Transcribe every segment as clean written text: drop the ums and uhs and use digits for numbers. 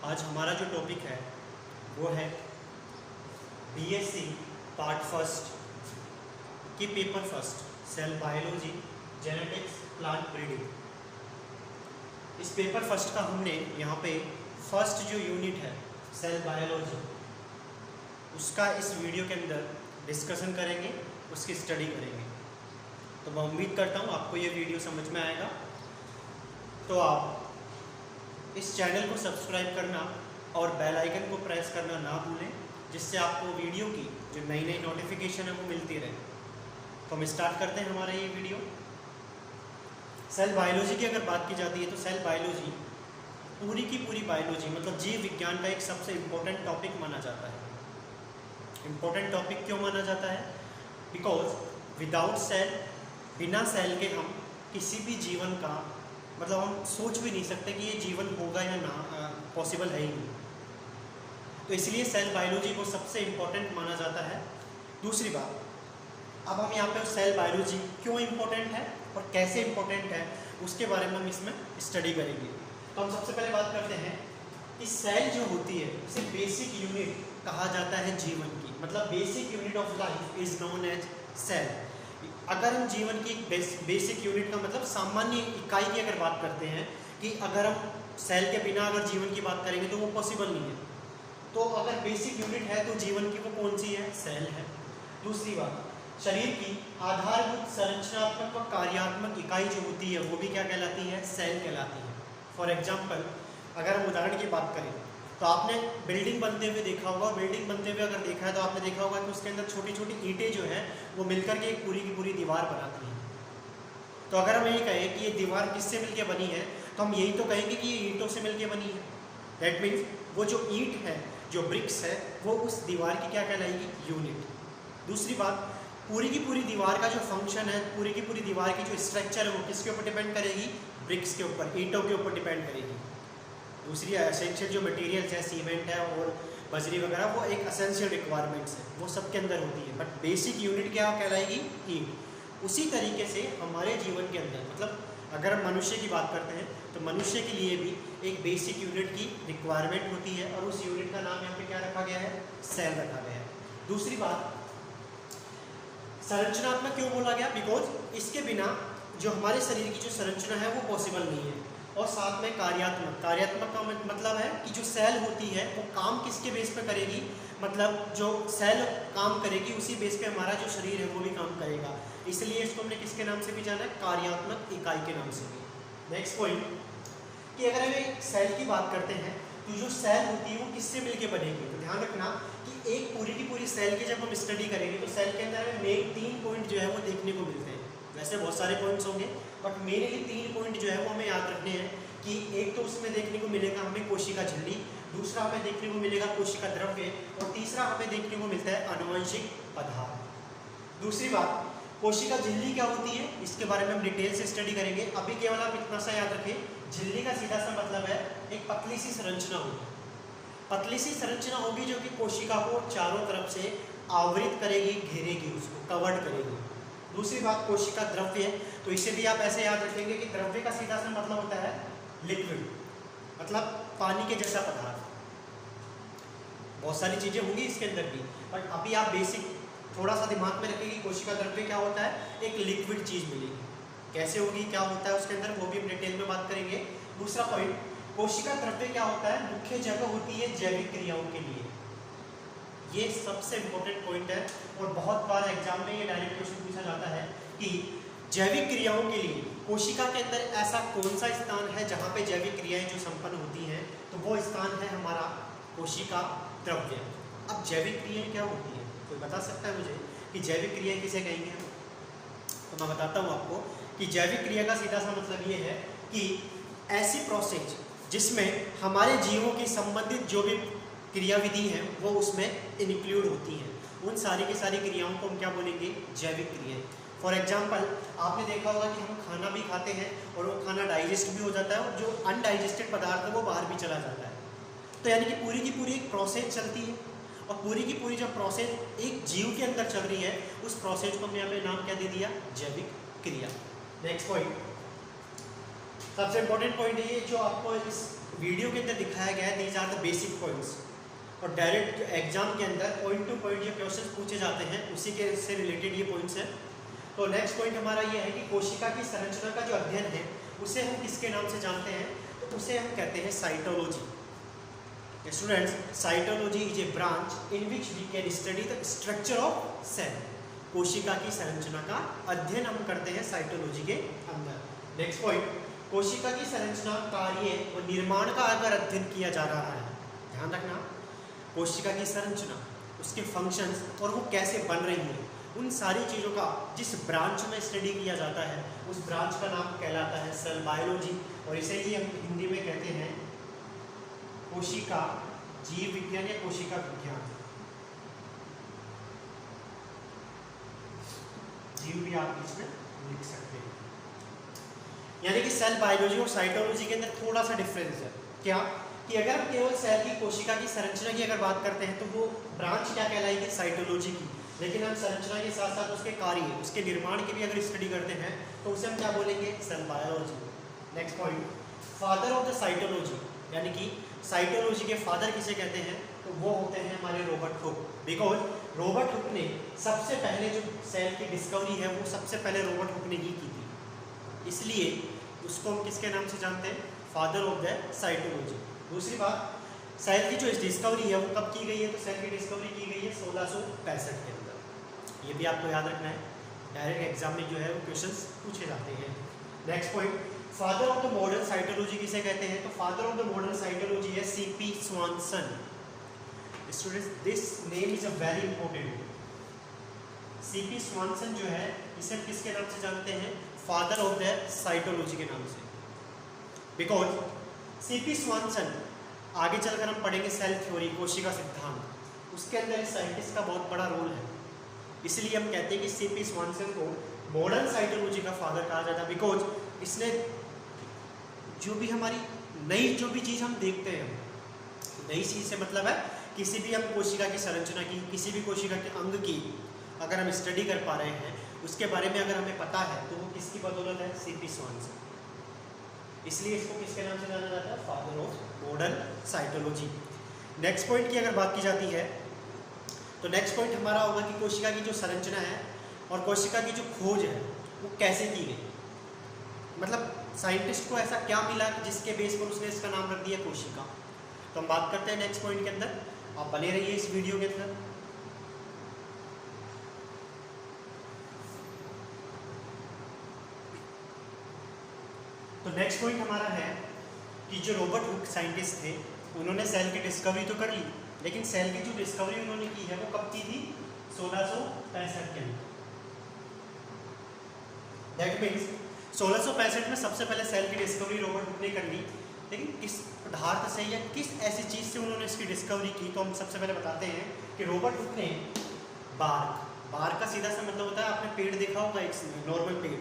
आज हमारा जो टॉपिक है वो है बीएससी पार्ट फर्स्ट की paper first cell biology genetics plant breeding. इस पेपर फर्स्ट का हमने यहाँ पे फर्स्ट जो यूनिट है सेल बायोलॉजी उसका इस वीडियो के अंदर डिस्कशन करेंगे, उसकी स्टडी करेंगे। तो मैं उम्मीद करता हूँ आपको ये वीडियो समझ में आएगा। तो आप इस चैनल को सब्सक्राइब करना और बेल आइकन को प्रेस करना ना भूलें, जिससे आपको वीडियो की जो नई नई नोटिफिकेशन है वो मिलती रहे। तो हम स्टार्ट करते हैं हमारा ये वीडियो। सेल बायोलॉजी की अगर बात की जाती है तो सेल बायोलॉजी पूरी की पूरी बायोलॉजी मतलब जीव विज्ञान का एक सबसे इम्पोर्टेंट टॉपिक माना जाता है। इम्पोर्टेंट टॉपिक क्यों माना जाता है? बिकॉज विदाउट सेल, बिना सेल के हम किसी भी जीवन का मतलब हम सोच भी नहीं सकते कि ये जीवन होगा या ना, पॉसिबल है ही नहीं। तो इसलिए सेल बायोलॉजी को सबसे इम्पोर्टेंट माना जाता है। दूसरी बात, अब हम यहाँ पे सेल बायोलॉजी क्यों इम्पोर्टेंट है और कैसे इम्पोर्टेंट है उसके बारे में हम इसमें स्टडी करेंगे। तो हम सबसे पहले बात करते हैं कि सेल जो होती है उसे बेसिक यूनिट कहा जाता है जीवन की, मतलब basic unit of life is known as cell. अगर हम जीवन की एक बेसिक यूनिट का मतलब सामान्य इकाई की अगर बात करते हैं कि अगर हम सेल के बिना अगर जीवन की बात करेंगे तो वो पॉसिबल नहीं है। तो अगर बेसिक यूनिट है तो जीवन की वो कौन सी है? सेल है। दूसरी बात, शरीर की आधारभूत संरचनात्मक व कार्यात्मक इकाई जो होती है वो भी क्या कहलाती है? सेल कहलाती है। फॉर एग्जाम्पल, अगर हम उदाहरण की बात करें तो आपने बिल्डिंग बनते हुए देखा होगा। बिल्डिंग बनते हुए अगर देखा है तो आपने देखा होगा कि उसके अंदर छोटी छोटी ईंटें जो हैं वो मिलकर के एक पूरी की पूरी दीवार बनाती हैं। तो अगर हम ये कहें कि ये दीवार किससे मिलकर बनी है तो हम यही तो कहेंगे कि ये ईंटों से मिलकर बनी है। दैट मीन्स वो जो ईंट है, जो ब्रिक्स है, वो उस दीवार की क्या कहलाएगी? यूनिट। दूसरी बात, पूरी की पूरी दीवार का जो फंक्शन है, पूरी की पूरी दीवार की जो स्ट्रक्चर है वो किसके ऊपर डिपेंड करेगी? ब्रिक्स के ऊपर, ईंटों के ऊपर डिपेंड करेगी। दूसरी एसेंशियल जो मटेरियल्स है, सीमेंट है और बजरी वगैरह, वो एक एसेंशियल रिक्वायरमेंट्स है, वो सबके अंदर होती है। बट बेसिक यूनिट क्या कहलाएगी? ईंट। उसी तरीके से हमारे जीवन के अंदर मतलब अगर हम मनुष्य की बात करते हैं तो मनुष्य के लिए भी एक बेसिक यूनिट की रिक्वायरमेंट होती है और उस यूनिट का नाम यहाँ पे क्या रखा गया है? सेल रखा गया है। दूसरी बात, संरचनात्मक क्यों बोला गया? बिकॉज इसके बिना जो हमारे शरीर की जो संरचना है वो पॉसिबल नहीं है। और साथ में कार्यात्मक, कार्यात्मक का मतलब है कि जो सेल होती है वो काम किसके बेस पे करेगी? मतलब जो सेल काम करेगी उसी बेस पे हमारा जो शरीर है वो भी काम करेगा। इसलिए इसको हमने किसके नाम से भी जाना है? कार्यात्मक इकाई के नाम से भी। नेक्स्ट पॉइंट कि अगर हम एक सेल की बात करते हैं तो जो सेल होती है वो किससे मिलके बनेगी? तो ध्यान रखना कि एक पूरी की पूरी सेल की जब हम स्टडी करेंगे तो सेल के अंदर हमें मेन 3 पॉइंट जो है वो देखने को मिलते हैं। वैसे बहुत सारे पॉइंट्स होंगे बट मेनली 3 पॉइंट जो है वो हमें याद रखने हैं कि एक तो उसमें देखने को मिलेगा हमें कोशिका झिल्ली, दूसरा हमें देखने को मिलेगा कोशिका द्रव्य और तीसरा हमें देखने को मिलता है आनुवंशिक पदार्थ। दूसरी बात, कोशिका झिल्ली क्या होती है इसके बारे में हम डिटेल से स्टडी करेंगे। अभी केवल आप इतना सा याद रखें, झिल्ली का सीधा सा मतलब है एक पतली सी संरचना होगी। पतली सी संरचना होगी जो कि कोशिका को चारों तरफ से आवृत करेगी, घेरेगी, उसको कवर्ड करेगी। दूसरी बात, कोशिका द्रव्य, तो इसे भी आप ऐसे याद रखेंगे कि द्रव्य का सीधा सा मतलब होता है लिक्विड, मतलब पानी के जैसा पदार्थ। बहुत सारी चीजें होंगी इसके अंदर भी, बट अभी आप बेसिक थोड़ा सा दिमाग में रखेंगे कोशिका द्रव्य क्या होता है? एक लिक्विड चीज मिलेगी। कैसे होगी, क्या होता है उसके अंदर, वो भी हम डिटेल में बात करेंगे। दूसरा पॉइंट, कोशिका द्रव्य क्या होता है? मुख्य जगह होती है जैविक क्रियाओं के लिए। ये सबसे इंपॉर्टेंट पॉइंट है और बहुत बार एग्जाम में ये डायरेक्ट क्वेश्चन पूछा जाता है कि जैविक क्रियाओं के लिए कोशिका के अंदर ऐसा कौन सा स्थान है जहाँ पे जैविक क्रियाएं जो संपन्न होती हैं? तो वो स्थान है हमारा कोशिका द्रव्य। अब जैविक क्रियाएं क्या होती है? कोई बता सकता है मुझे कि जैविक क्रियाएं किसे कहेंगे? तो मैं बताता हूँ आपको कि जैविक क्रिया का सीधा सा मतलब ये है कि ऐसी प्रोसेस जिसमें हमारे जीवों की संबंधित जो भी क्रियाविधि है वो उसमें इंक्लूड होती हैं, उन सारी की सारी क्रियाओं को हम क्या बोलेंगे? जैविक क्रियाएं। फॉर एग्जाम्पल, आपने देखा होगा कि हम खाना भी खाते हैं और वो खाना डाइजेस्ट भी हो जाता है और जो अनडाइजेस्टेड पदार्थ है वो बाहर भी चला जाता है। तो यानी कि पूरी की पूरी एक प्रोसेस चलती है और पूरी की पूरी जो प्रोसेस एक जीव के अंदर चल रही है उस प्रोसेस को हमने यहाँ पे नाम क्या दे दिया? जैविक क्रिया। नेक्स्ट पॉइंट, सबसे इंपॉर्टेंट पॉइंट है ये जो आपको इस वीडियो के अंदर दिखाया गया है, these are the basic points, और डायरेक्ट एग्जाम के अंदर पॉइंट टू पॉइंट जो क्वेश्चन पूछे जाते हैं उसी के से रिलेटेड ये पॉइंट्स हैं। तो नेक्स्ट पॉइंट हमारा ये है कि कोशिका की संरचना का जो अध्ययन है उसे हम किसके नाम से जानते हैं, तो उसे हम कहते हैं cytology. Students, cytology is a branch in which we can study the structure of cell. कोशिका की संरचना का अध्ययन हम करते हैं साइटोलॉजी के अंदर। नेक्स्ट पॉइंट, कोशिका की संरचना, कार्य और निर्माण का अगर अध्ययन किया जा रहा है, ध्यान रखना, कोशिका की संरचना, उसके फंक्शंस और वो कैसे बन रही है, उन सारी चीज़ों का जिस ब्रांच में स्टडी किया जाता है उस ब्रांच का नाम कहलाता है सेल बायोलॉजी, और इसे ही हम हिंदी में कहते हैं कोशिका जीव विज्ञान या कोशिका विज्ञान। जीव भी आप इसमें लिख सकते हैं। यानी कि सेल बायोलॉजी और साइटोलॉजी के अंदर थोड़ा सा डिफरेंस है। क्या कि अगर हम केवल सेल की कोशिका की संरचना की अगर बात करते हैं तो वो ब्रांच क्या कहलाएगी, साइटोलॉजी की। लेकिन हम संरचना के साथ साथ उसके कार्य, उसके निर्माण की भी अगर स्टडी करते हैं तो उसे हम क्या बोलेंगे, cell biology. Next point, father of the cytology, यानी कि साइटोलॉजी के फादर किसे कहते हैं, तो वो होते हैं हमारे Robert Hooke. Because Robert Hooke ने सबसे पहले जो सेल की डिस्कवरी है वो सबसे पहले रॉबर्ट हुक ने ही की थी, इसलिए उसको हम किसके नाम से जानते हैं, फादर ऑफ द साइटोलॉजी। दूसरी बात, सेल की जो डिस्कवरी है वो कब की गई है, तो सेल की डिस्कवरी की गई है 1665 के अंदर। ये भी आपको याद रखना है, डायरेक्ट एग्जाम में जो है वो क्वेश्चंस पूछे जाते हैं। Next point, father of the modern cytology किसे कहते हैं, तो father of the modern cytology है CP Swanson. Students, this name is a very important. CP Swanson जो है इसे किसके नाम से जानते हैं, फादर ऑफ द साइटोलॉजी के नाम से। बिकॉज सीपी स्वानसन, आगे चलकर हम पढ़ेंगे सेल थ्योरी, कोशिका सिद्धांत, उसके अंदर इस साइंटिस्ट का बहुत बड़ा रोल है, इसलिए हम कहते हैं कि सीपी स्वानसन को मॉडर्न साइटोलॉजी का फादर कहा जाता है। बिकॉज इसने जो भी हमारी नई जो भी चीज़ हम देखते हैं, नई चीज़ से मतलब है किसी भी हम कोशिका की संरचना की, किसी भी कोशिका के अंग की अगर हम स्टडी कर पा रहे हैं, उसके बारे में अगर हमें पता है, तो वो किसकी बदौलत है, सीपी स्वानसन। इसलिए इसको किसके नाम से जाना जाता है, father of modern cytology. Next point की अगर बात की जाती है तो नेक्स्ट पॉइंट हमारा होगा कि कोशिका की जो संरचना है और कोशिका की जो खोज है वो कैसे की गई, मतलब साइंटिस्ट को ऐसा क्या मिला जिसके बेस पर उसने इसका नाम रख दिया कोशिका। तो हम बात करते हैं नेक्स्ट पॉइंट के अंदर, आप बने रहिए इस वीडियो के अंदर। तो नेक्स्ट पॉइंट हमारा है कि जो रॉबर्ट हुक साइंटिस्ट थे उन्होंने सेल की डिस्कवरी तो कर ली, लेकिन सेल की जो डिस्कवरी उन्होंने की है वो कब की थी, 1665 के अंदर। दैट मीन्स 1665 में सबसे पहले सेल की डिस्कवरी रॉबर्ट हुक ने कर ली, लेकिन किस पदार्थ से या किस ऐसी चीज़ से उन्होंने इसकी डिस्कवरी की, तो हम सबसे पहले बताते हैं कि रॉबर्ट हुक ने बार्क का सीधा सा मतलब होता है, आपने पेड़ देखा होगा, एक नॉर्मल पेड़,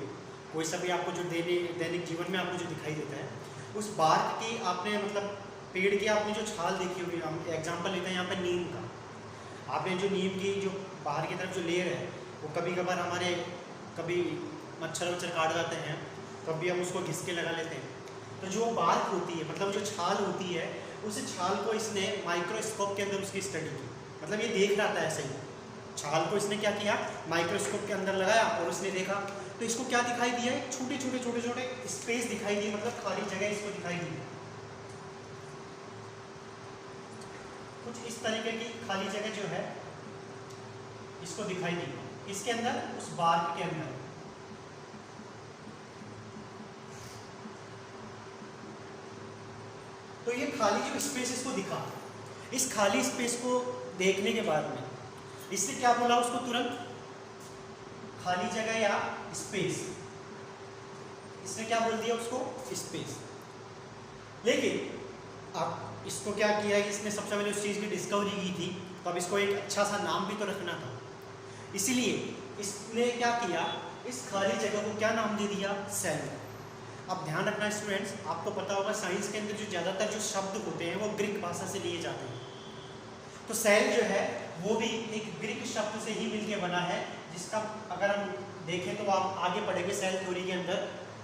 कोई सा भी आपको जो दैनिक जीवन में आपको जो दिखाई देता है, उस बार्क की आपने मतलब पेड़ की आपने जो छाल देखी होगी, हम एग्जाम्पल लेते हैं यहाँ पर नीम का, आपने जो नीम की जो बाहर की तरफ जो लेयर है वो कभी कभार हमारे कभी मच्छर वच्छर काट जाते हैं, कभी हम उसको घिस के लगा लेते हैं, तो जो बार्क होती है मतलब जो छाल होती है, उस छाल को इसने माइक्रोस्कोप के अंदर उसकी स्टडी की, मतलब ये देख रहा था ऐसे ही, छाल को इसने क्या किया, माइक्रोस्कोप के अंदर लगाया और उसने देखा, तो इसको क्या दिखाई दिया, छोटे छोटे स्पेस दिखाई दिए, मतलब खाली जगह इसको दिखाई दी, कुछ इस तरीके की खाली जगह जो है इसको दिखाई दी, इसके अंदर, उस बार्क के अंदर। तो ये खाली जो स्पेस इसको दिखा, इस खाली स्पेस को देखने के बाद में इससे क्या बोला उसको, तुरंत खाली जगह या स्पेस, इसने क्या बोल दिया उसको, स्पेस। लेकिन अब इसको क्या किया है, इसने सबसे पहले उस चीज़ की डिस्कवरी की थी, तो अब इसको एक अच्छा सा नाम भी तो रखना था, इसीलिए इसने क्या किया, इस खाली जगह को क्या नाम दे दिया, सेल। अब ध्यान रखना स्टूडेंट्स, आपको पता होगा साइंस के अंदर जो ज़्यादातर जो शब्द होते हैं वो ग्रीक भाषा से लिए जाते हैं, तो सेल जो है वो भी एक ग्रीक शब्द से ही मिलके बना है, जिसका अगर हम देखें तो आप आगे पढ़ेंगे सेल थ्योरी के अंदर,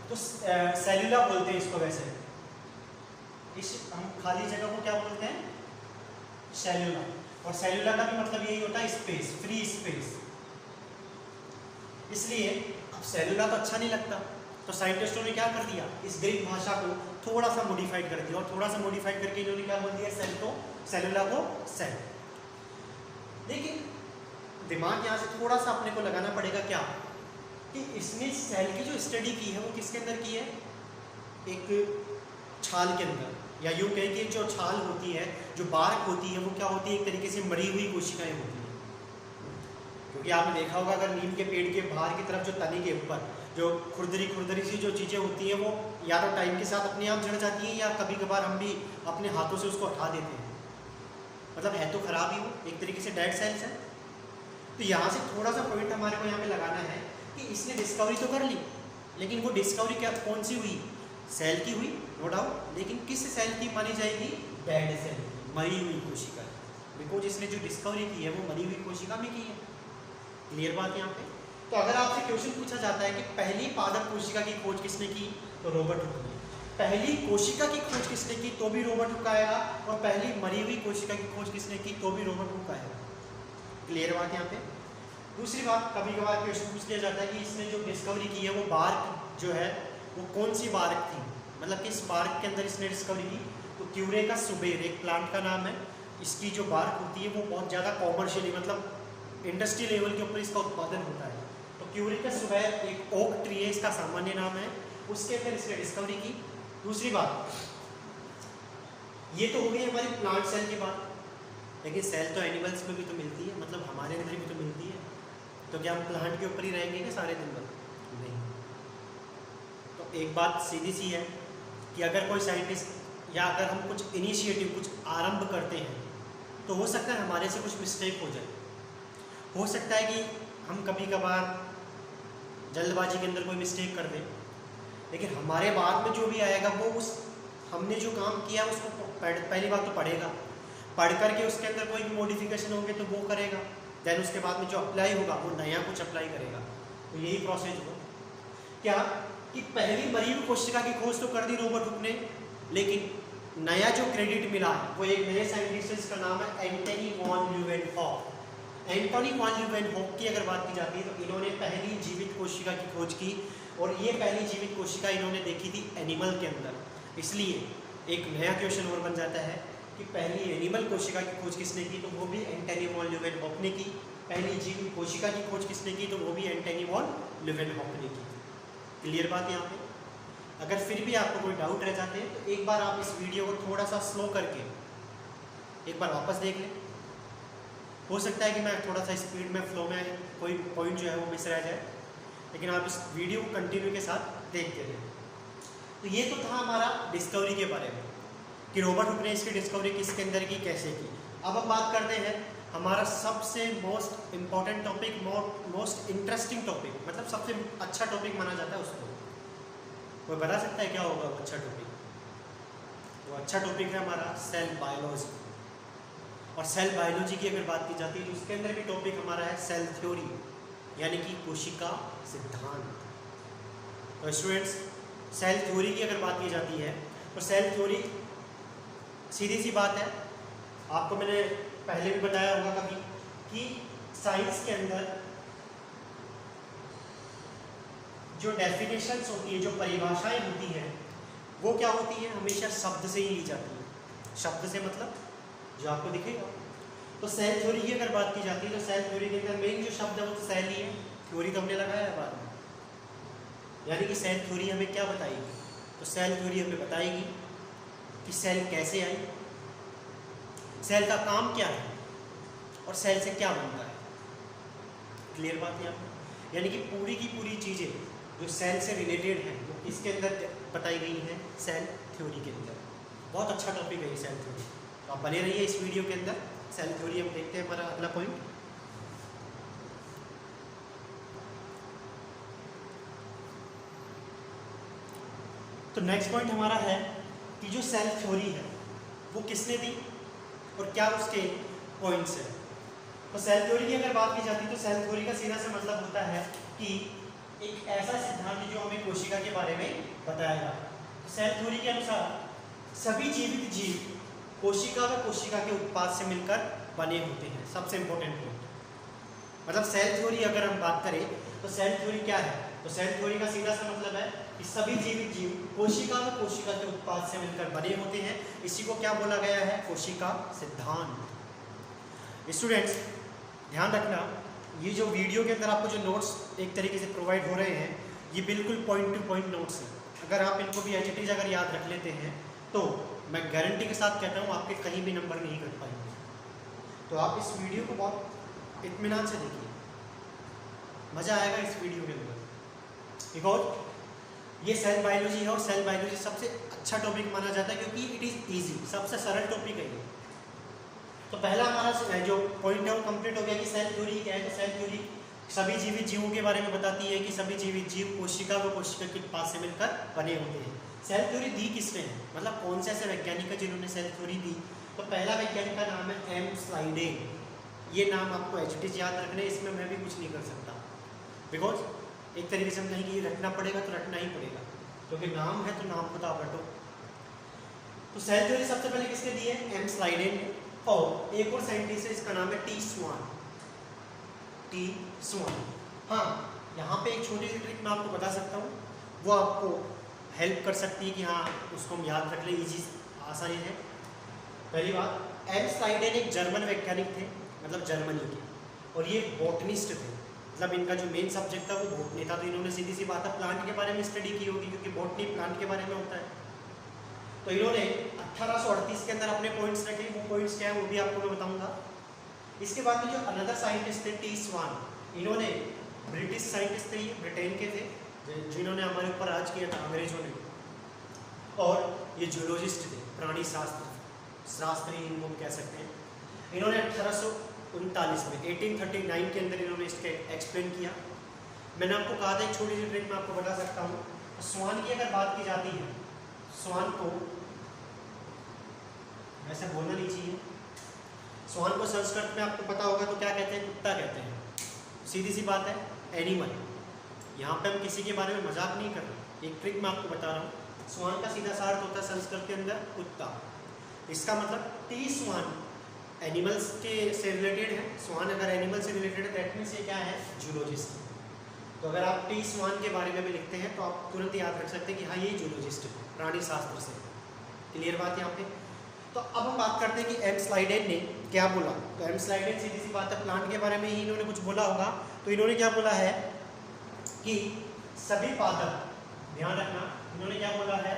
तो सेलुला बोलते हैं इसको, वैसे इस हम खाली जगह को क्या बोलते हैं, सेलुला, और सेलुला का भी मतलब यही होता है स्पेस, फ्री स्पेस। इसलिए अब सेलुला तो अच्छा नहीं लगता, तो साइंटिस्टों ने क्या कर दिया, इस ग्रीक भाषा को थोड़ा सा मॉडिफाइड कर दिया, और थोड़ा सा मॉडिफाइड करके इन्होंने क्या बोल दिया, सेल को, सेलुला को सेल। लेकिन दिमाग यहाँ से थोड़ा सा अपने को लगाना पड़ेगा क्या, कि इसने सेल की जो स्टडी की है वो किसके अंदर की है, एक छाल के अंदर, या यूँ कहें कि जो छाल होती है, जो बार्क होती है, वो क्या होती है, एक तरीके से मरी हुई कोशिकाएं होती हैं। क्योंकि आपने देखा होगा अगर नीम के पेड़ के बाहर की तरफ जो तने के ऊपर जो खुरदरी सी जो चीज़ें होती हैं, वो या तो टाइम के साथ अपने आप झड़ जाती हैं, या कभी कभार हम भी अपने हाथों से उसको हटा देते हैं, मतलब है तो खराब ही, वो एक तरीके से डेड सेल्स है। तो यहाँ से थोड़ा सा पॉइंट हमारे को यहाँ पे लगाना है कि इसने डिस्कवरी तो कर ली, लेकिन वो डिस्कवरी क्या कौन सी हुई, सेल की हुई, नो डाउट, लेकिन किस सेल की मानी जाएगी, डेड सेल, मरी हुई कोशिका, बिकॉज इसने जो डिस्कवरी की है वो मरी हुई कोशिका में की है। क्लियर बात यहाँ पे। तो अगर आपसे क्वेश्चन पूछा जाता है कि पहली पादप कोशिका की खोज किसने की, तो रॉबर्ट हुक ने। पहली कोशिका की खोज किसने की, तो भी रॉबर्ट हुक आएगा, और पहली मरी हुई कोशिका की खोज किसने की, तो भी रॉबर्ट हुक आएगा। क्लियर बात यहाँ पे। दूसरी बात, कभी कभार क्वेश्चन पूछ लिया जाता है कि इसने जो डिस्कवरी की है वो बार्क जो है वो कौन सी बार्क थी, मतलब किस बार्क के अंदर इसने डिस्कवरी की, तो क्यूरेका सुबेर एक प्लांट का नाम है। इसकी जो बार्क होती है वो बहुत ज़्यादा कॉमर्शियली, मतलब इंडस्ट्री लेवल के ऊपर इसका उत्पादन होता है। तो क्यूरेका सुबेर एक ओक ट्री है, इसका सामान्य नाम है, उसके अंदर इसने डिस्कवरी की। दूसरी बात, ये तो हो गई हमारी प्लांट सेल की बात, लेकिन सेल तो एनिमल्स में भी तो मिलती है, मतलब हमारे अंदर भी तो मिलती है। तो क्या हम प्लांट के ऊपर ही रहेंगे क्या सारे दिन भर, नहीं। तो एक बात सीधी सी है कि अगर कोई साइंटिस्ट या अगर हम कुछ इनिशिएटिव, कुछ आरंभ करते हैं, तो हो सकता है हमारे से कुछ मिस्टेक हो जाए, हो सकता है कि हम कभी कभार जल्दबाजी के अंदर कोई मिस्टेक कर दें, लेकिन हमारे बाद में जो भी आएगा वो उस हमने जो काम किया उसको पहली बात तो पढ़ेगा, पढ़ करके उसके अंदर कोई भी मॉडिफिकेशन होंगे तो वो करेगा, देन उसके बाद में जो अप्लाई होगा वो नया कुछ अप्लाई करेगा। तो यही प्रोसेस हो क्या कि पहली मरी हुई कोशिका की खोज तो कर दी रॉबर्ट हुक ने, लेकिन नया जो क्रेडिट मिला वो एक नए साइंटिस्ट, जिसका नाम है Antony von Leeuwenhoek. Antony von Leeuwenhoek की अगर बात की जाती है तो इन्होंने पहली जीवित कोशिका की खोज की, और ये पहली जीवित कोशिका इन्होंने देखी थी एनिमल के अंदर। इसलिए एक नया क्वेश्चन और बन जाता है कि पहली एनिमल कोशिका की खोज किसने की, तो वो भी एंटनी वॉन ल्यूवेनहॉक ने की। पहली जीवित कोशिका की खोज किसने की, तो वो भी एंटनी वॉन ल्यूवेनहॉक ने की। क्लियर बात यहाँ पे। अगर फिर भी आपको कोई डाउट रह जाते हैं तो एक बार आप इस वीडियो को थोड़ा सा स्लो करके एक बार वापस देख लें। हो सकता है कि मैं थोड़ा सा स्पीड में, फ्लो में कोई पॉइंट जो है वो मिस रह जाए, लेकिन आप इस वीडियो को कंटिन्यू के साथ देखते रहें। तो ये तो था हमारा डिस्कवरी के बारे में कि रॉबर्ट हुक ने इसकी डिस्कवरी किसके अंदर की, कैसे की। अब हम बात करते हैं हमारा सबसे most important topic, most interesting topic, मतलब सबसे अच्छा टॉपिक माना जाता है उसको। कोई बता सकता है क्या होगा वो अच्छा टॉपिक? वो अच्छा टॉपिक है हमारा सेल बायोलॉजी। और सेल बायोलॉजी की अगर बात की जाती है तो उसके अंदर भी टॉपिक हमारा है सेल थ्योरी, यानी कि कोशिका सिद्धांत। तो स्टूडेंट्स, सेल थ्योरी की अगर बात की जाती है तो सेल थ्योरी सीधी सी बात है, आपको मैंने पहले भी बताया होगा कभी कि साइंस के अंदर जो डेफिनेशंस होती है, जो परिभाषाएं होती हैं, वो क्या होती है, हमेशा शब्द से ही ली जाती है। शब्द से मतलब जो आपको दिखेगा। तो सेल थ्योरी की अगर बात की जाती है तो सेल थ्योरी के अंदर मेन जो शब्द है वो तो सेल ही है, थ्योरी तो हमने लगाया है बाद में। यानी कि सेल थ्योरी हमें क्या बताएगी, तो सेल थ्योरी हमें बताएगी कि सेल कैसे आई, सेल का काम क्या है, और सेल से क्या बनता है। क्लियर बात है आपको? यानी कि पूरी की पूरी चीज़ें जो सेल से रिलेटेड हैं वो इसके अंदर बताई गई हैं सेल थ्योरी के अंदर। बहुत अच्छा टॉपिक है ये सेल थ्योरी, तो आप बने रहिए इस वीडियो के अंदर। सेल थ्योरी हम देखते हैं हमारा अगला पॉइंट। तो नेक्स्ट पॉइंट हमारा है कि जो सेल थ्योरी है वो किसने दी और क्या उसके पॉइंट्स हैं। तो सेल थ्योरी की अगर बात की जाती है तो सेल थ्योरी का सीधा से मतलब होता है कि एक ऐसा सिद्धांत जो हमें कोशिका के बारे में बताएगा। तो सेल थ्योरी के अनुसार सभी जीवित जीव कोशिका व कोशिका के उत्पाद से मिलकर बने होते हैं। सबसे इंपॉर्टेंट पॉइंट, मतलब सेल थ्योरी अगर हम बात करें तो सेल थ्योरी क्या है? तो सेल थ्योरी का सीधा सा मतलब है कि सभी जीवित जीव कोशिका व कोशिका के उत्पाद से मिलकर बने होते हैं। इसी को क्या बोला गया है? कोशिका सिद्धांत। स्टूडेंट्स ध्यान रखना, ये जो वीडियो के अंदर आपको जो नोट्स एक तरीके से प्रोवाइड हो रहे हैं, ये बिल्कुल पॉइंट टू पॉइंट नोट्स हैं। अगर आप इनको भी एज इट इज अगर याद रख लेते हैं तो मैं गारंटी के साथ कहता हूँ आपके कहीं भी नंबर नहीं कट पाएंगे। तो आप इस वीडियो को बहुत इत्मीनान से देखिए, मज़ा आएगा इस वीडियो के अंदर। बिकॉज ये सेल बायोलॉजी है और सेल बायोलॉजी सबसे अच्छा टॉपिक माना जाता है क्योंकि इट इज़ ईजी, सबसे सरल टॉपिक है ये। तो पहला हमारा जो पॉइंट है वो कंप्लीट हो गया कि सेल थ्योरी क्या है। तो सेल थ्योरी सभी जीवित जीवों के बारे में बताती है कि सभी जीवित जीव कोशिका व कोशिका के उत्पाद से मिलकर बने होते हैं। सेल थ्योरी दी किसने है, मतलब कौन से ऐसे वैज्ञानिक है जिन्होंने सेल थ्योरी दी? तो पहला वैज्ञानिक का नाम है एम स्लाइडेन। ये नाम आपको एच टी याद रखने, इसमें मैं भी कुछ नहीं कर सकता बिकॉज एक तरीके से हम कहेंगे ये रटना पड़ेगा तो रटना ही पड़ेगा, क्योंकि नाम है तो नाम को तो आप रटो। तो सेल थ्योरी सबसे पहले किसने दी है? एम स्लाइडेन ने। और एक और साइंटिस्ट है, इसका नाम है टी स्वान। टी स्वान। हाँ, यहाँ पे एक छोटी सी ट्रिक मैं आपको बता सकता हूँ, वो आपको हेल्प कर सकती है कि हाँ उसको हम याद रख ले, इजी आसानी है। पहली बात, एम स्लाइडेन एक जर्मन वैज्ञानिक थे, मतलब जर्मनी के, और ये बॉटनिस्ट थे। मतलब इनका जो मेन सब्जेक्ट था वो बॉटनी था। तो इन्होंने सीधी सी बात है प्लांट के बारे में स्टडी की होगी, क्योंकि बॉटनी प्लांट के बारे में होता है। तो इन्होंने 1838 के अंदर अपने पॉइंट्स रखे। वो पॉइंट्स क्या है वो भी आपको मैं बताऊंगा। इसके बाद में जो अनदर साइंटिस्ट थे टी स्वान, इन्होंने ब्रिटिश साइंटिस्ट थे, ये ब्रिटेन के थे जिन्होंने हमारे ऊपर राज किया था अंग्रेजों ने, और ये जूलॉजिस्ट थे, प्राणी शास्त्री इनको कह सकते हैं। इन्होंने 1839 में 1839 के अंदर इन्होंने इसके एक्सप्लेन किया। मैंने आपको कहा था एक छोटी सी ट्रिक मैं आपको बता सकता हूँ। स्वान की अगर बात की जाती है, स्वान को वैसे बोलना नहीं चाहिए, स्वान को संस्कृत में आपको पता होगा तो क्या कहते हैं? कुत्ता कहते हैं। सीधी सी बात है, एनिमल। यहाँ पे हम किसी के बारे में मजाक नहीं कर रहे, एक ट्रिक मैं आपको बता रहा हूँ। स्वान का सीधा सा अर्थ होता है संस्कृत के अंदर कुत्ता। इसका मतलब टी स्वान एनिमल्स के से रिलेटेड है। स्वान अगर एनिमल से रिलेटेड है दैट मीन्स ये क्या है? जूलॉजिस्ट। तो अगर आप टी स्वान के बारे में भी लिखते हैं तो आप तुरंत याद रख सकते हैं कि हाँ ये जूलॉजिस्ट है, प्राणी शास्त्र से। क्लियर बात यहाँ पे? तो अब हम बात करते हैं कि एम स्लाइडेन ने क्या बोला। तो एम स्लाइडेन सीधी सी बात है प्लांट के बारे में ही इन्होंने कुछ बोला होगा। तो इन्होंने क्या बोला है कि सभी पादप, ध्यान रखना, इन्होंने क्या बोला है?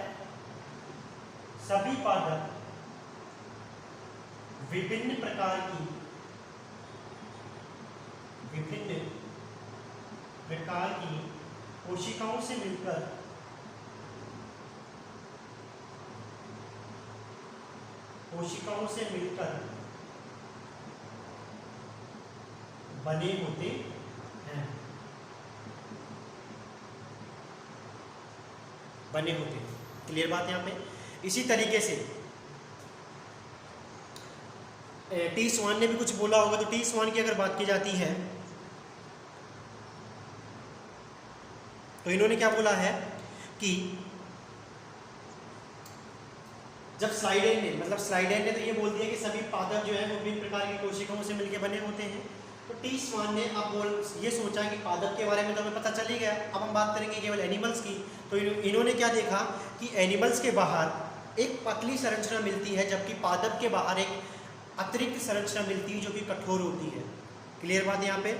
सभी पादप विभिन्न प्रकार की कोशिकाओं से मिलकर बने होते हैं। क्लियर बात यहाँ पे? इसी तरीके से टी स्वान ने भी कुछ बोला होगा। तो टी स्वान की अगर बात की जाती है तो इन्होंने क्या बोला है कि जब स्लाइडेन ने तो ये बोल दिया कि सभी पादप जो है वो विभिन्न प्रकार की कोशिकाओं से मिलकर बने होते हैं। तो टी स्वान ने अब ये सोचा कि पादप के बारे में तो हमें पता चल ही गया, अब हम बात करेंगे केवल एनिमल्स की। तो इन्होंने क्या देखा कि एनिमल्स के बाहर एक पतली संरचना मिलती है, जबकि पादप के बाहर एक अतिरिक्त संरचना मिलती है जो कि कठोर होती है। क्लियर बात यहाँ पे?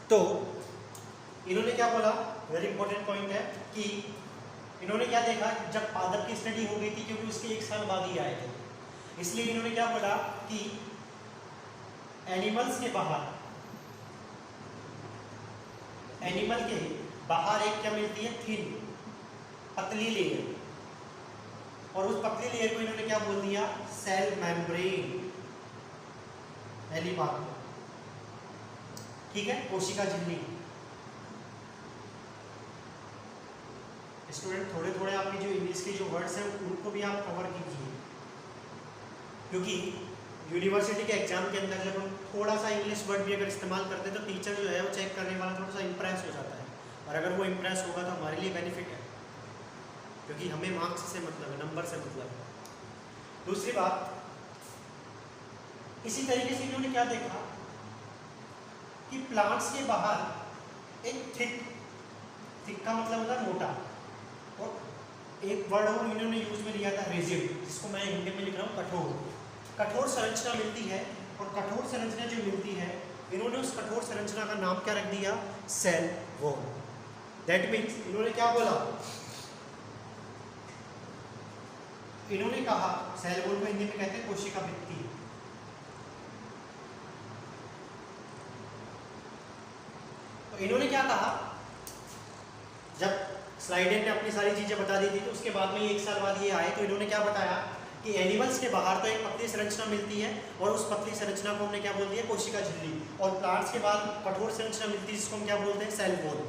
तो इन्होंने क्या बोला, वेरी इंपॉर्टेंट पॉइंट है कि इन्होंने क्या देखा, जब पादप की स्टडी हो गई थी, क्योंकि उसके 1 साल बाद ही आए थे, इसलिए इन्होंने क्या बोला कि एनिमल के बाहर एक क्या मिलती है? थिन, पतली लेयर, और उस पतली लेयर को इन्होंने क्या बोल दिया? Cell membrane. पहली बात, ठीक है, कोशिका झिल्ली। स्टूडेंट थोड़े थोड़े आपकी जो इंग्लिश के जो वर्ड्स हैं उनको भी आप कवर कीजिए, क्योंकि यूनिवर्सिटी के एग्जाम के अंदर जब हम थोड़ा सा इंग्लिश वर्ड भी अगर इस्तेमाल करते हैं तो टीचर जो है वो चेक करने वाला थोड़ा सा इम्प्रेस हो जाता है, और अगर वो इम्प्रेस होगा तो हमारे लिए बेनिफिट है, क्योंकि हमें मार्क्स से मतलब है, नंबर से मतलब है। दूसरी बात, इसी तरीके से इन्होंने क्या देखा कि प्लांट्स के बाहर एक थिक का मतलब होता है मोटा, और एक वर्ड और इन्होंने यूज में लिया था रिजिड, जिसको मैं हिंदी में लिख रहा हूँ कठोर संरचना मिलती है। और कठोर संरचना जो मिलती है, इन्होंने उस कठोर संरचना का नाम क्या रख दिया, सेल वॉल। दैट मीन्स इन्होंने क्या बोला, इन्होंने कहा सेल वॉल को हिंदी में कहते हैं कोशिका भित्ति। तो इन्होंने क्या कहा, जब स्लाइडेन ने अपनी सारी चीजें बता दी थी, तो उसके बाद में 1 साल बाद ये आए, तो इन्होंने क्या बताया कि एनिमल्स के बाहर तो एक पतली संरचना मिलती है, और उस पतली संरचना को हमने क्या बोल दिया, कोशिका झिल्ली, और प्लांट्स के बाद कठोर संरचना मिलती है जिसको हम क्या बोलते हैं, सेल वॉल।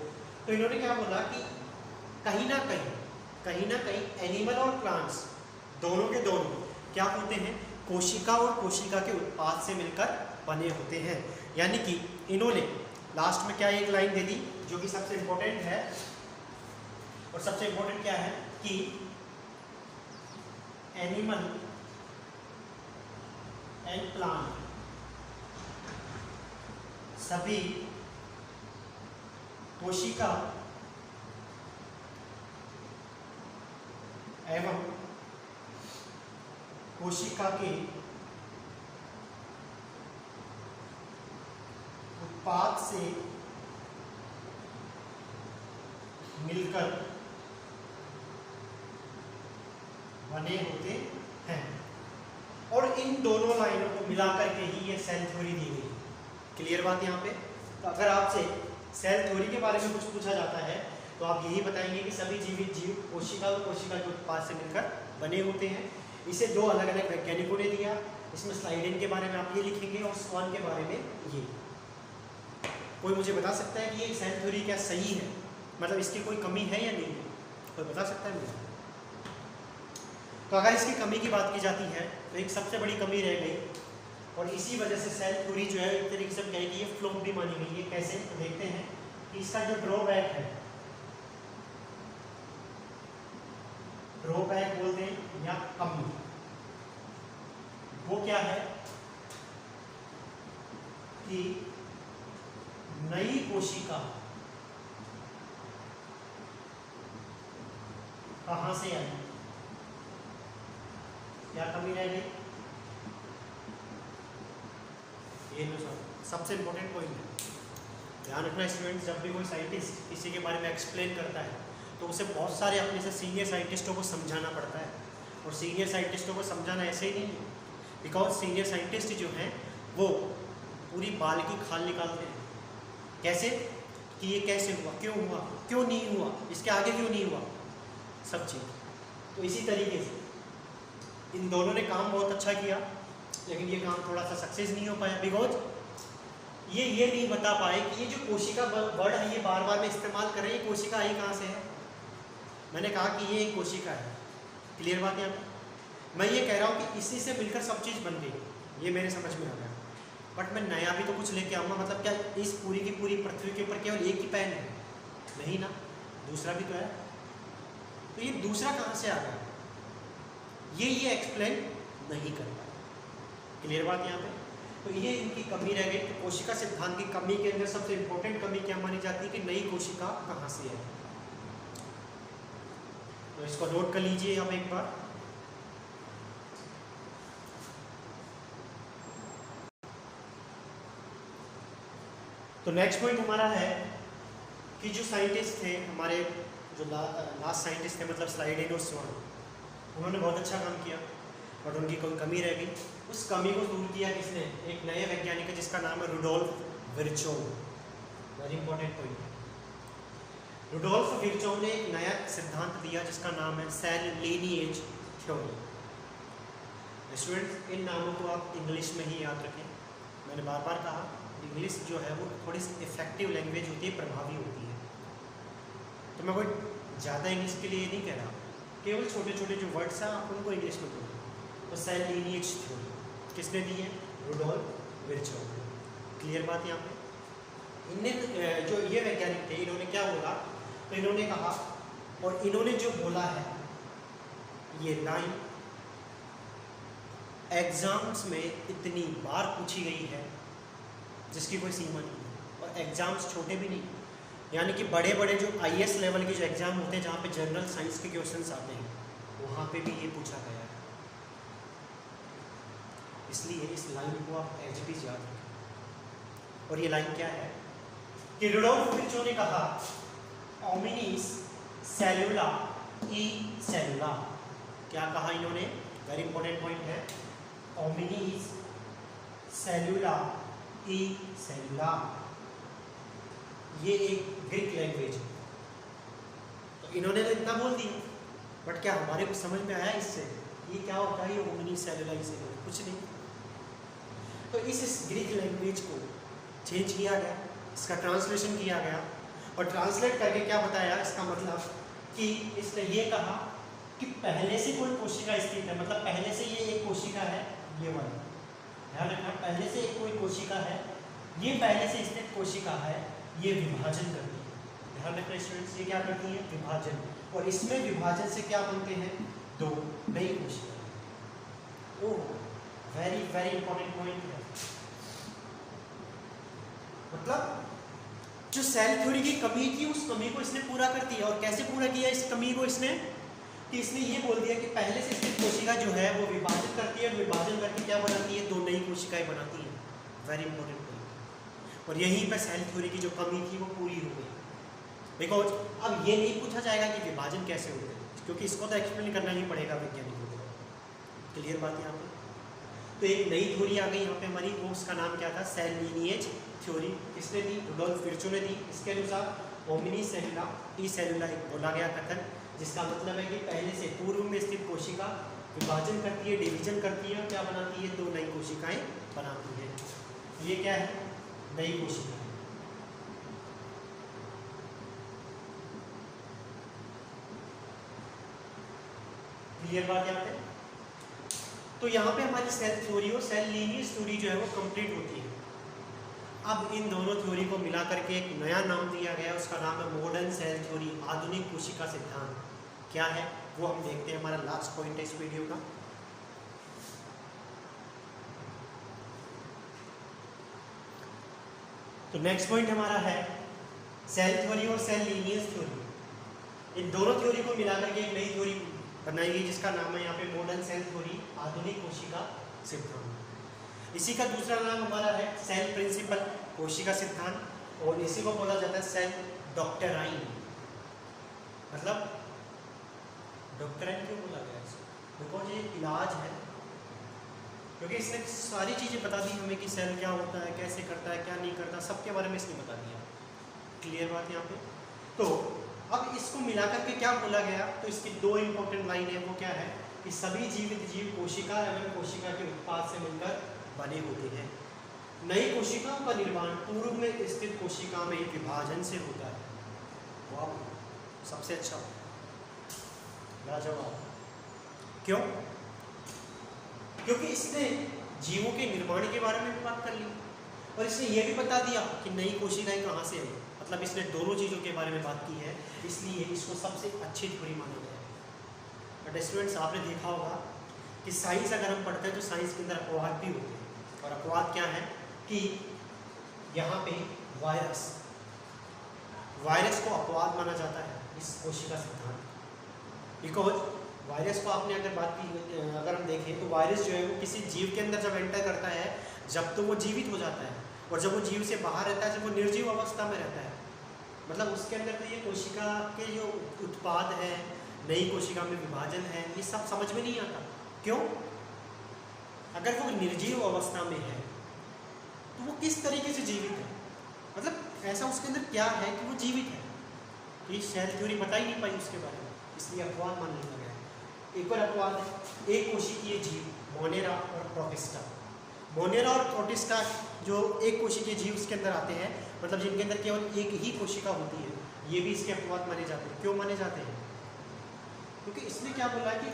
तो इन्होंने क्या बोला कि कहीं ना कहीं एनिमल और प्लांट्स दोनों के दोनों क्या होते हैं, कोशिका और कोशिका के उत्पाद से मिलकर बने होते हैं। यानी कि इन्होंने लास्ट में क्या एक लाइन दे दी जो कि सबसे इंपॉर्टेंट है, और सबसे इंपॉर्टेंट क्या है कि एनिमल एंड प्लांट सभी कोशिका एवं कोशिका के उत्पाद से मिलकर बने होते हैं। और इन दोनों लाइनों को मिलाकर के ही ये सेल थ्योरी दी गई। क्लियर बात यहाँ पे? तो अगर आपसे सेल थ्योरी के बारे में कुछ पूछा जाता है तो आप यही बताएंगे कि सभी जीवित जीव कोशिका और कोशिका के उत्पाद से मिलकर बने होते हैं। इसे 2 अलग अलग वैज्ञानिकों ने दिया। इसमें स्लाइडेन के बारे में आप ये लिखेंगे और स्वान के बारे में ये। कोई मुझे बता सकता है कि ये सेल थ्योरी क्या सही है, मतलब इसकी कोई कमी है या नहीं है? कोई बता सकता है मुझे? तो अगर इसकी कमी की बात की जाती है तो एक सबसे बड़ी कमी रह गई, और इसी वजह से सेल थ्योरी जो है एक तरीके से कहेगी ये फ्लॉप भी मानी गई है। कैसे? तो देखते हैं कि इसका जो ड्रॉबैक है, ड्रॉबैक बोलते हैं या कमी, वो क्या है कि नई कोशिका कहां से आई? क्या कमी रह गई? ये सबसे इंपॉर्टेंट पॉइंट है, ध्यान रखना स्टूडेंट्स। जब भी कोई साइंटिस्ट किसी के बारे में एक्सप्लेन करता है तो उसे बहुत सारे अपने से सीनियर साइंटिस्टों को समझाना पड़ता है, और सीनियर साइंटिस्टों को समझाना ऐसे ही नहीं है, बिकॉज सीनियर साइंटिस्ट जो हैं वो पूरी बाल की खाल निकालते हैं। कैसे? कि ये कैसे हुआ, क्यों नहीं हुआ, इसके आगे क्यों नहीं हुआ, सब चीज़। तो इसी तरीके से इन दोनों ने काम बहुत अच्छा किया, लेकिन ये काम थोड़ा सा सक्सेस नहीं हो पाया, बिकॉज ये नहीं बता पाए कि ये जो कोशिका वर्ड है ये बार बार में इस्तेमाल कर रहे हैं, कोशिका आई कहाँ से है। मैंने कहा कि ये एक कोशिका है। क्लियर बात है? मैं ये कह रहा हूँ कि इसी से मिलकर सब चीज़ बन गई, ये मेरे समझ में आ गया। बट मैं नया भी तो कुछ लेके आऊँगा, मतलब क्या इस पूरी की पूरी पृथ्वी के ऊपर केवल एक ही पैन है? नहीं ना, दूसरा भी तो है। तो ये दूसरा कहाँ से आ गया, ये एक्सप्लेन नहीं कर पाए। क्लियर बात यहाँ पे? तो ये इनकी कमी रह गई। तो कोशिका सिद्धांत की कमी के अंदर सबसे इंपॉर्टेंट कमी क्या मानी जाती है कि नई कोशिका कहाँ से है। तो इसको नोट कर लीजिए हम एक बार। तो नेक्स्ट पॉइंट हमारा है कि जो साइंटिस्ट थे हमारे, जो लास्ट साइंटिस्ट थे, मतलब स्लाइडेन और स्वान, उन्होंने बहुत अच्छा काम किया, बट उनकी कोई कमी रह गई। उस कमी को दूर किया किसने? एक नए वैज्ञानिक है जिसका नाम है Rudolf Virchow. Very important point. Rudolf Virchow ने एक नया सिद्धांत दिया जिसका नाम है सेल लीनिएज थ्योरी। स्टूडेंट्स, इन नामों को आप इंग्लिश में ही याद रखें। मैंने बार बार कहा, इंग्लिश जो है वो थोड़ी सी इफेक्टिव लैंग्वेज होती है, प्रभावी होती है। तो मैं कोई ज़्यादा इंग्लिश के लिए नहीं कह रहा, केवल छोटे छोटे जो वर्ड्स हैं आप उनको इंग्लिश में बोलो। तो सेल लीनिएज थ्योरी किसने दी है? रुडोल्फ विर्चोव। क्लियर बात यहाँ पे? इनने जो ये वैज्ञानिक थे, इन्होंने क्या बोला? तो इन्होंने कहा, और इन्होंने जो बोला है ये लाइन एग्जाम्स में इतनी बार पूछी गई है जिसकी कोई सीमा नहीं है, और एग्जाम्स छोटे भी नहीं, यानी कि बड़े बड़े जो आईएएस लेवल के जो एग्जाम होते हैं जहाँ पे जनरल साइंस के क्वेश्चंस आते हैं वहाँ पे भी ये पूछा गया है। इसलिए इस लाइन को आप एचपी याद रखें। और ये लाइन क्या है कि रुडोल्फ विर्चो ने कहा ओमिनिस सेलुला ई सेलुला। क्या कहा इन्होंने? वेरी इंपॉर्टेंट पॉइंट है, ओमिनिस सेलुला ई सेलुला। ये एक ग्रीक लैंग्वेज है, तो इन्होंने तो इतना बोल दिया, बट क्या हमारे को समझ में आया इससे ये क्या होता है? ये ओमिनिस सेलुला ई सेलुला कुछ नहीं। तो इस ग्रीक लैंग्वेज को चेंज किया गया, इसका ट्रांसलेशन किया गया, और ट्रांसलेट करके क्या बताया? इसका मतलब कि इसने ये कहा कि पहले से कोई कोशिका स्थित है, मतलब पहले से ये एक कोशिका है, ये वाला ध्यान रखना, पहले से एक कोई कोशिका है, ये पहले से स्थित कोशिका है, ये विभाजन करती है। ध्यान रखना स्टूडेंट्स, ये क्या करती है? विभाजन। और इसमें विभाजन से क्या बनते हैं? दो नई कोशिका। ओह, वेरी वेरी इंपॉर्टेंट पॉइंट है। मतलब जो सेल थ्योरी की कमी थी उस कमी को इसने पूरा कर दिया। और कैसे पूरा किया इस कमी को इसने? कि इसने ये बोल दिया कि पहले से स्थित कोशिका जो है वो विभाजन करती है, और विभाजन करके क्या बनाती है? दो नई कोशिकाएं बनाती है। Very important point. और यहीं पर सेल थ्योरी की जो कमी थी वो पूरी हो गई। बिकॉज अब ये नहीं पूछा जाएगा कि विभाजन कैसे होते हैं, क्योंकि इसको तो एक्सप्लेन करना ही पड़ेगा वैज्ञानिकों को। क्लियर बात यहाँ पर? तो एक नई थ्योरी आ गई यहाँ पे हमारी, वो उसका नाम क्या था? Cell lineage theory. किसने दी? रुडोल्फ विर्चो ने दी। इसके अनुसार ओमिनी सेलुला ई सेलुला एक बोला गया कथन, जिसका मतलब है कि पहले से पूर्व में स्थित कोशिका विभाजन करती है, डिवीजन करती है, और क्या बनाती है? दो नई कोशिकाएं बनाती है। ये क्या है? नई कोशिका। क्लियर बात यहाँ पे? तो यहाँ पे हमारी सेल थ्योरी और सेल लीनिएज थ्योरी जो है वो कंप्लीट होती है। अब इन दोनों थ्योरी को मिला करके एक नया नाम दिया गया, उसका नाम है मॉडर्न सेल थ्योरी, आधुनिक कोशिका सिद्धांत। क्या है वो हम देखते हैं, हमारा लास्ट पॉइंट है इस वीडियो का। तो नेक्स्ट पॉइंट हमारा है सेल थ्योरी और सेल लीनिएज थ्योरी। इन दोनों थ्योरी को मिलाकर के एक नई थ्योरी बनाई गई जिसका नाम है यहाँ पे मॉडर्न सेल थ्योरी, आधुनिक कोशिका सिद्धांत। इसी का दूसरा नाम हमारा है सेल प्रिंसिपल, कोशिका सिद्धांत, और इसी को बोला जाता है सेल डॉक्टराइन। मतलब डॉक्टराइन क्यों बोला गया इसको? बिकॉज ये इलाज है, क्योंकि इसने सारी चीज़ें बता दी हमें कि सेल क्या होता है, कैसे करता है, क्या नहीं करता, सबके बारे में इसने बता दिया। क्लियर बात यहाँ पे? तो अब इसको मिलाकर के क्या बोला गया? तो इसकी दो इंपॉर्टेंट लाइन है, वो क्या है? कि सभी जीवित जीव कोशिका एवं कोशिका के उत्पाद से मिलकर बने होते हैं। नई कोशिकाओं का निर्माण पूर्व में स्थित कोशिका में विभाजन से होता है। वाह, सबसे अच्छा, लाजवाब। क्यों? क्योंकि इसने जीवों के निर्माण के बारे में भी बात कर ली, और इसने ये भी बता दिया कि नई कोशिकाएं कहाँ से आई। मतलब इसने दोनों चीज़ों के बारे में बात की है, इसलिए इसको सबसे अच्छी थ्योरी माना गया है। बट स्टूडेंट्स, आपने देखा होगा कि साइंस अगर हम पढ़ते हैं तो साइंस के अंदर अपवाद भी होते हैं। और अपवाद क्या है? कि यहाँ पे वायरस को अपवाद माना जाता है इस कोशिका सिद्धांत। बिकॉज वायरस को आपने अगर हम देखें तो वायरस जो है वो किसी जीव के अंदर जब एंटर करता है, जब तो वो जीवित हो जाता है, और जब वो जीव से बाहर रहता है, जब वो निर्जीव अवस्था में रहता है, मतलब उसके अंदर तो ये कोशिका के जो उत्पाद है, नई कोशिका में विभाजन है, ये सब समझ में नहीं आता। क्यों? अगर वो निर्जीव अवस्था में है तो वो किस तरीके से जीवित है, मतलब ऐसा उसके अंदर क्या है कि वो जीवित है? तो ये सेल थ्योरी बता ही नहीं पाई उसके बारे में, इसलिए अपवाद मान लिया गया है। एक और अपवाद है, एक कोशिकीय जीव, मोनेरा और प्रोटिस्टा। मोनेरा और प्रोटिस्टा जो एक कोशिकीय जीव उसके अंदर आते हैं, मतलब जिनके अंदर केवल एक ही कोशिका होती है, ये भी इसके अपवाद माने जाते हैं। क्यों माने जाते हैं? क्योंकि इसने क्या बोला है कि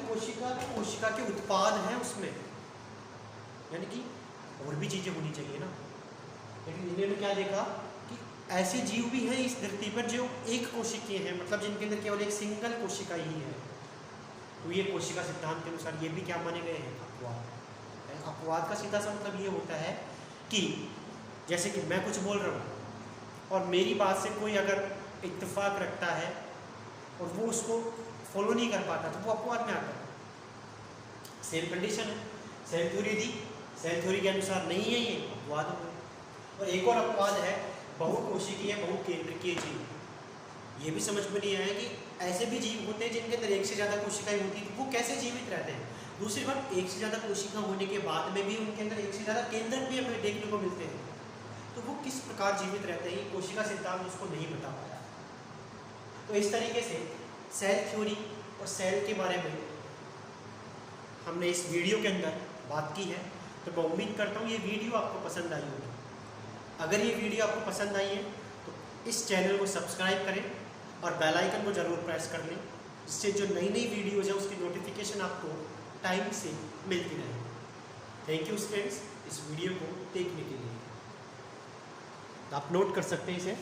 कोशिका के उत्पाद हैं उसमें, यानी कि और भी चीज़ें होनी चाहिए ना। लेकिन इन्होंने क्या देखा कि ऐसे जीव भी हैं इस धरती पर जो एक कोशिकीय हैं, मतलब जिनके अंदर केवल एक सिंगल कोशिका ही है। तो ये कोशिका सिद्धांत के अनुसार ये भी क्या माने गए हैं? अपवाद। अपवाद का सीधा सा मतलब ये होता है कि जैसे कि मैं कुछ बोल रहा हूँ और मेरी बात से कोई अगर इत्तेफाक रखता है और वो उसको फॉलो नहीं कर पाता तो वो अपवाद में आता है। सेम कंडीशन है, सेल थ्योरी दी, सेल थ्योरी के अनुसार नहीं है ये, अपवाद हो गए। और एक और अपवाद है बहुकोशिकीय बहुकेंद्रकीय जीव। ये भी समझ में नहीं आया कि ऐसे भी जीव होते हैं जिनके अंदर एक से ज़्यादा कोशिकाएं होती हैं, तो वो कैसे जीवित रहते हैं। दूसरी बात, एक से ज़्यादा कोशिका होने के बाद में भी उनके अंदर एक से ज़्यादा केंद्रक भी हमें देखने को मिलते हैं, तो वो किस प्रकार जीवित रहते हैं, ये कोशिका सिद्धांत उसको नहीं बता पाया। तो इस तरीके से सेल थ्योरी और सेल के बारे में हमने इस वीडियो के अंदर बात की है। तो मैं उम्मीद करता हूँ ये वीडियो आपको पसंद आई होगी। अगर ये वीडियो आपको पसंद आई है तो इस चैनल को सब्सक्राइब करें और बेल आइकन को ज़रूर प्रेस कर लें, जिससे जो नई नई वीडियोज़ है उसकी नोटिफिकेशन आपको टाइम से मिलती रहे। थैंक यू फ्रेंड्स इस वीडियो को देखने के लिए। आप नोट कर सकते हैं इसे।